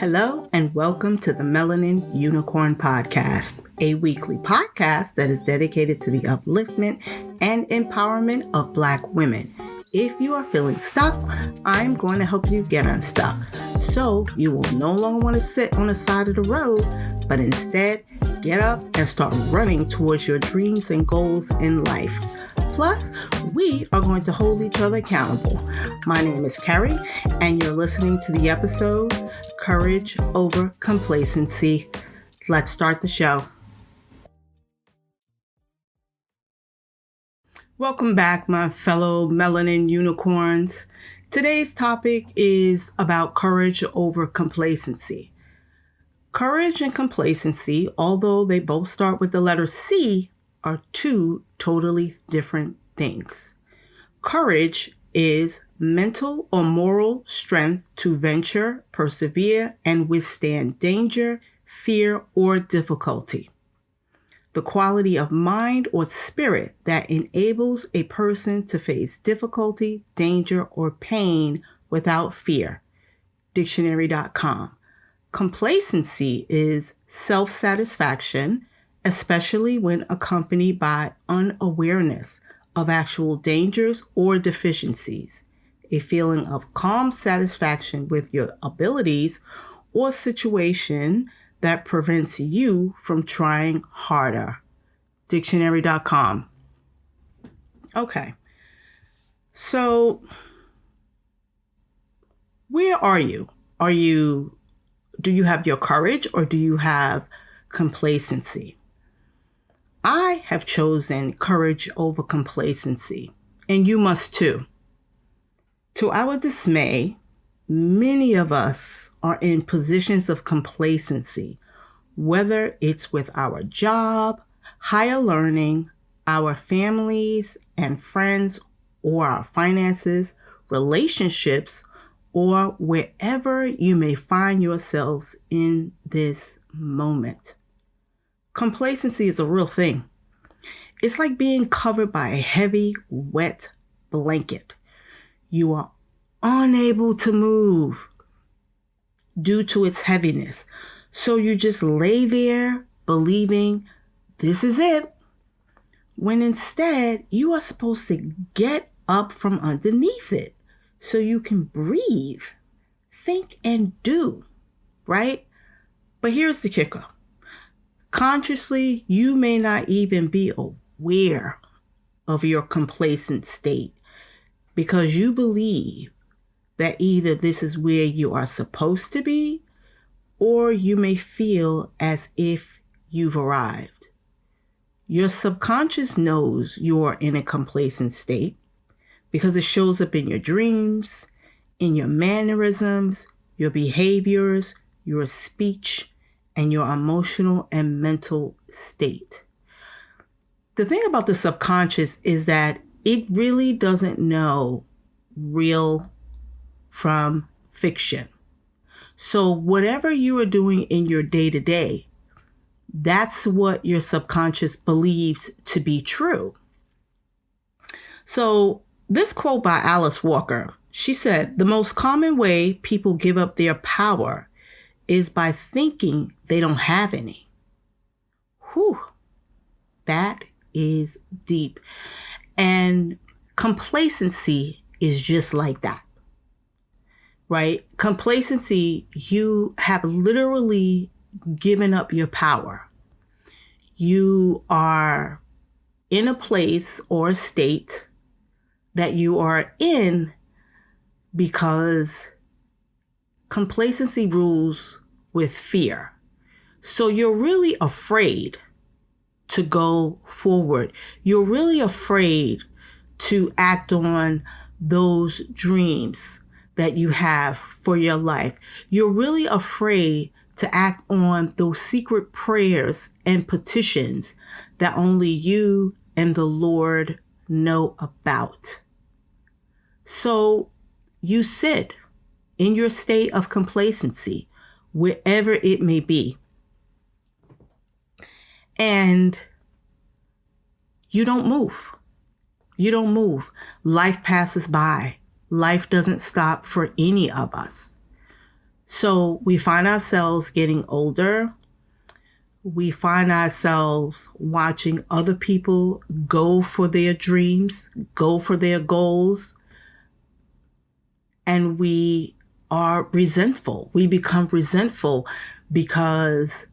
Hello and welcome to the Melanin Unicorn Podcast, a weekly podcast that is dedicated to the upliftment and empowerment of Black women. If you are feeling stuck, I'm going to help you get unstuck. So you will no longer want to sit on the side of the road, but instead get up and start running towards your dreams and goals in life. Plus, we are going to hold each other accountable. My name is Carrie, and you're listening to the episode, Courage Over Complacency. Let's start the show. Welcome back, my fellow Melanin Unicorns. Today's topic is about courage over complacency. Courage and complacency, although they both start with the letter C, are two totally different things. Courage is mental or moral strength to venture, persevere, and withstand danger, fear, or difficulty. The quality of mind or spirit that enables a person to face difficulty, danger, or pain without fear. Dictionary.com. Complacency is self-satisfaction, especially when accompanied by unawareness of actual dangers or deficiencies, a feeling of calm satisfaction with your abilities or situation that prevents you from trying harder. Dictionary.com. Okay. So, where are you? Do you have your courage or do you have complacency? I have chosen courage over complacency, and you must too. To our dismay, many of us are in positions of complacency, whether it's with our job, higher learning, our families and friends, or our finances, relationships, or wherever you may find yourselves in this moment. Complacency is a real thing. It's like being covered by a heavy, wet blanket. You are unable to move due to its heaviness. So you just lay there believing this is it, when instead you are supposed to get up from underneath it so you can breathe, think, and do, right? But here's the kicker. Consciously, you may not even be aware of your complacent state because you believe that either this is where you are supposed to be or you may feel as if you've arrived. Your subconscious knows you are in a complacent state because it shows up in your dreams, in your mannerisms, your behaviors, your speech, and your emotional and mental state. The thing about the subconscious is that it really doesn't know real from fiction. So whatever you are doing in your day-to-day, that's what your subconscious believes to be true. So this quote by Alice Walker, she said, "The most common way people give up their power is by thinking they don't have any." Whew, that is deep. And complacency is just like that, right? Complacency, you have literally given up your power. You are in a place or a state that you are in because complacency rules with fear. So you're really afraid to go forward. You're really afraid to act on those dreams that you have for your life. You're really afraid to act on those secret prayers and petitions that only you and the Lord know about. So you sit in your state of complacency, wherever it may be. And you don't move. You don't move. Life passes by. Life doesn't stop for any of us. So we find ourselves getting older. We find ourselves watching other people go for their dreams, go for their goals, and we are resentful. We become resentful because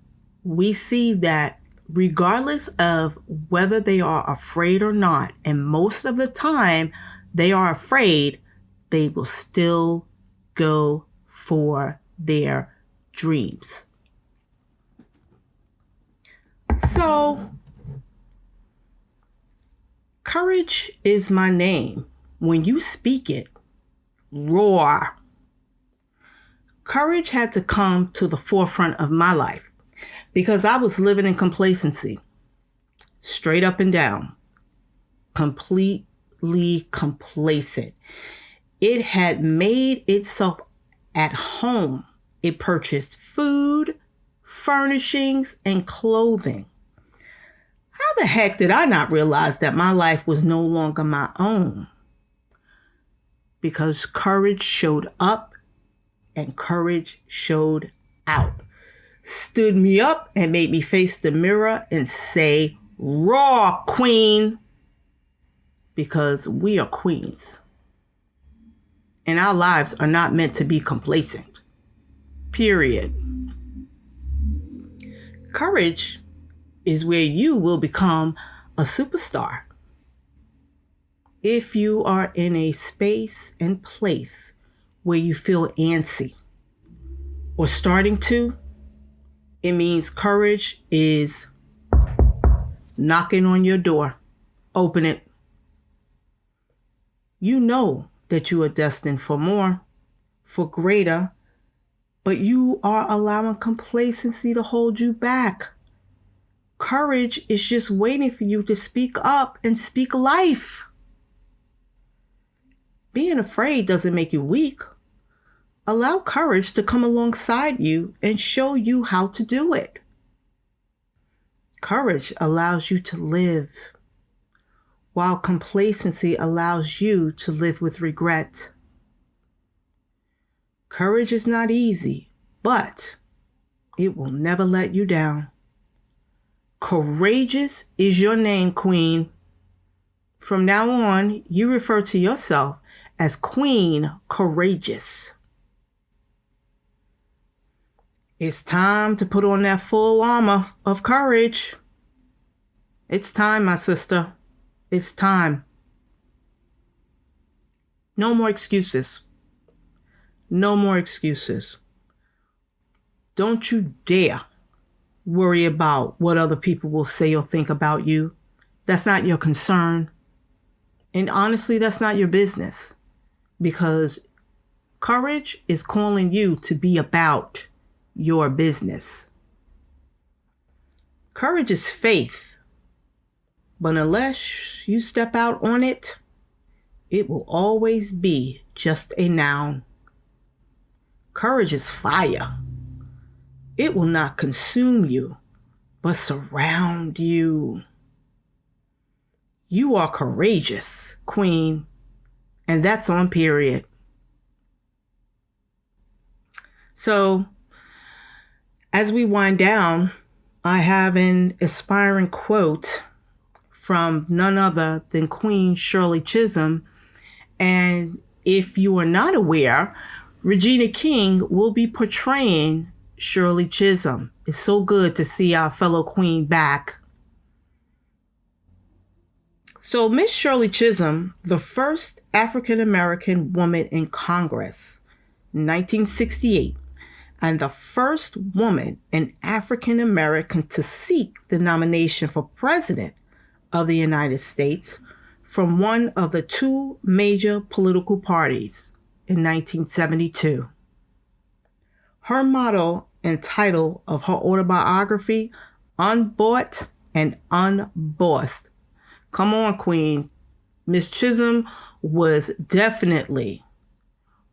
we see that regardless of whether they are afraid or not, and most of the time they are afraid, they will still go for their dreams. So, courage is my name. When you speak it, roar. Courage had to come to the forefront of my life because I was living in complacency, straight up and down, completely complacent. It had made itself at home. It purchased food, furnishings, and clothing. How the heck did I not realize that my life was no longer my own? Because courage showed up and courage showed out. Stood me up and made me face the mirror and say, "Roar, queen," because we are queens. And our lives are not meant to be complacent. Period. Courage is where you will become a superstar. If you are in a space and place where you feel antsy or starting to, it means courage is knocking on your door. Open it. You know that you are destined for more, for greater, but you are allowing complacency to hold you back. Courage is just waiting for you to speak up and speak life. Being afraid doesn't make you weak. Allow courage to come alongside you and show you how to do it. Courage allows you to live, while complacency allows you to live with regret. Courage is not easy, but it will never let you down. Courageous is your name, queen. From now on, you refer to yourself as Queen Courageous. It's time to put on that full armor of courage. It's time, my sister. It's time. No more excuses. No more excuses. Don't you dare worry about what other people will say or think about you. That's not your concern. And honestly, that's not your business. Because courage is calling you to be about your business. Courage is faith. But unless you step out on it, it will always be just a noun. Courage is fire. It will not consume you, but surround you. You are courageous, queen, and that's on period. So, as we wind down, I have an inspiring quote from none other than Queen Shirley Chisholm. And if you are not aware, Regina King will be portraying Shirley Chisholm. It's so good to see our fellow queen back. So Miss Shirley Chisholm, the first African-American woman in Congress, 1968, and the first woman and African-American to seek the nomination for president of the United States from one of the two major political parties in 1972. Her motto and title of her autobiography, Unbought and Unbossed. Come on, Queen. Miss Chisholm was definitely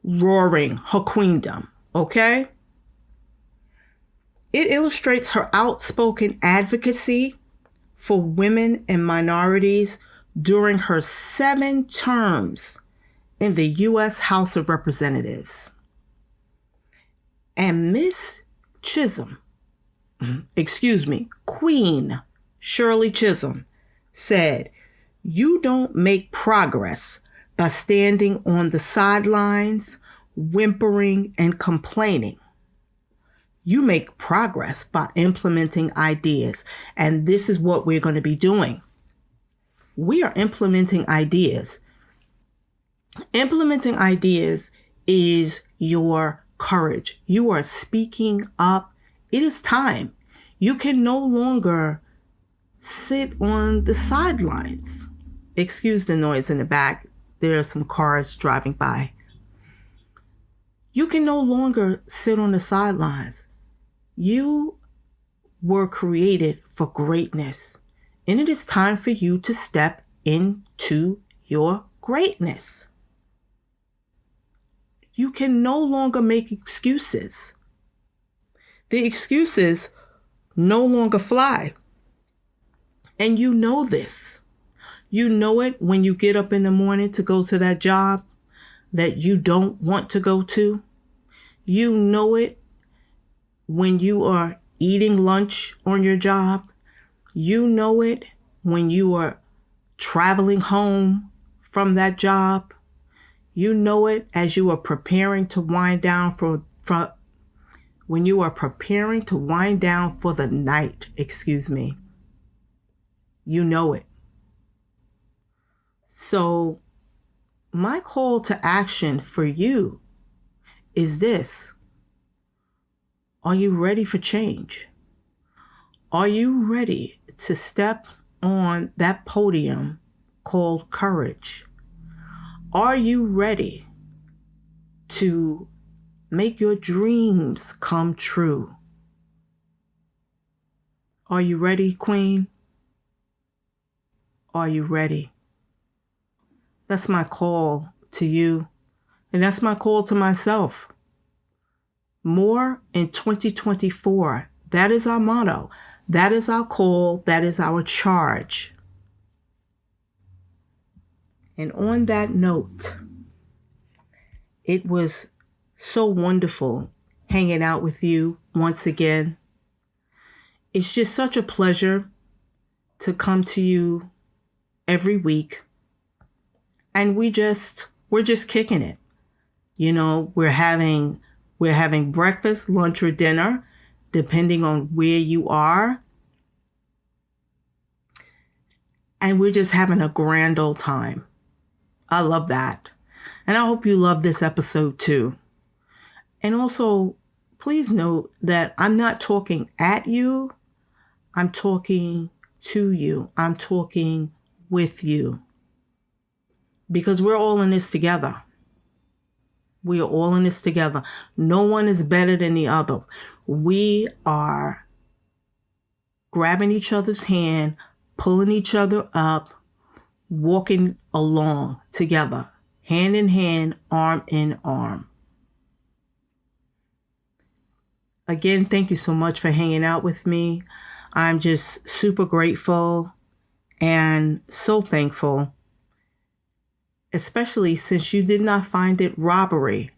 roaring her queendom, okay? It illustrates her outspoken advocacy for women and minorities during her 7 terms in the U.S. House of Representatives. And Queen Shirley Chisholm said, "You don't make progress by standing on the sidelines, whimpering and complaining. You make progress by implementing ideas." And this is what we're going to be doing. We are implementing ideas. Implementing ideas is your courage. You are speaking up. It is time. You can no longer sit on the sidelines. Excuse the noise in the back. There are some cars driving by. You can no longer sit on the sidelines. You were created for greatness, and it is time for you to step into your greatness. You can no longer make excuses. The excuses no longer fly. And you know this. You know it when you get up in the morning to go to that job that you don't want to go to. You know it when you are eating lunch on your job. You know it when you are traveling home from that job. You know it as you are preparing to wind down when you are preparing to wind down for the night. You know it. So my call to action for you is this. Are you ready for change? Are you ready to step on that podium called courage? Are you ready to make your dreams come true? Are you ready, Queen? Are you ready? That's my call to you, and that's my call to myself. More in 2024. That is our motto. That is our call. That is our charge. And on that note, it was so wonderful hanging out with you once again. It's just such a pleasure to come to you every week. And we're just kicking it. You know, we're having breakfast, lunch, or dinner, depending on where you are. And we're just having a grand old time. I love that. And I hope you love this episode too. And also, please note that I'm not talking at you. I'm talking to you. I'm talking with you. Because we're all in this together. We are all in this together. No one is better than the other. We are grabbing each other's hand, pulling each other up, walking along together, hand in hand, arm in arm. Again, thank you so much for hanging out with me. I'm just super grateful and so thankful, especially since you did not find it robbery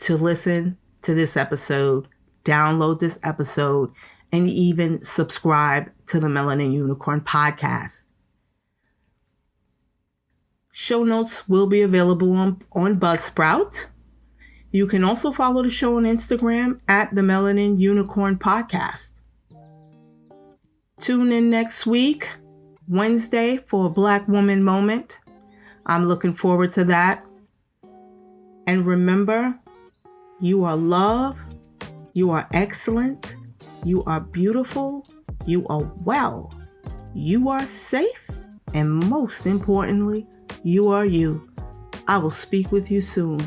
to listen to this episode, download this episode, and even subscribe to the Melanin Unicorn podcast. Show notes will be available on Buzzsprout. You can also follow the show on Instagram at the Melanin Unicorn Podcast. Tune in next week, Wednesday, for a Black Woman Moment. I'm looking forward to that. And remember, you are love, you are excellent, you are beautiful, you are well, you are safe, and most importantly, you are you. I will speak with you soon.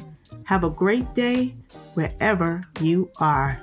Have a great day wherever you are.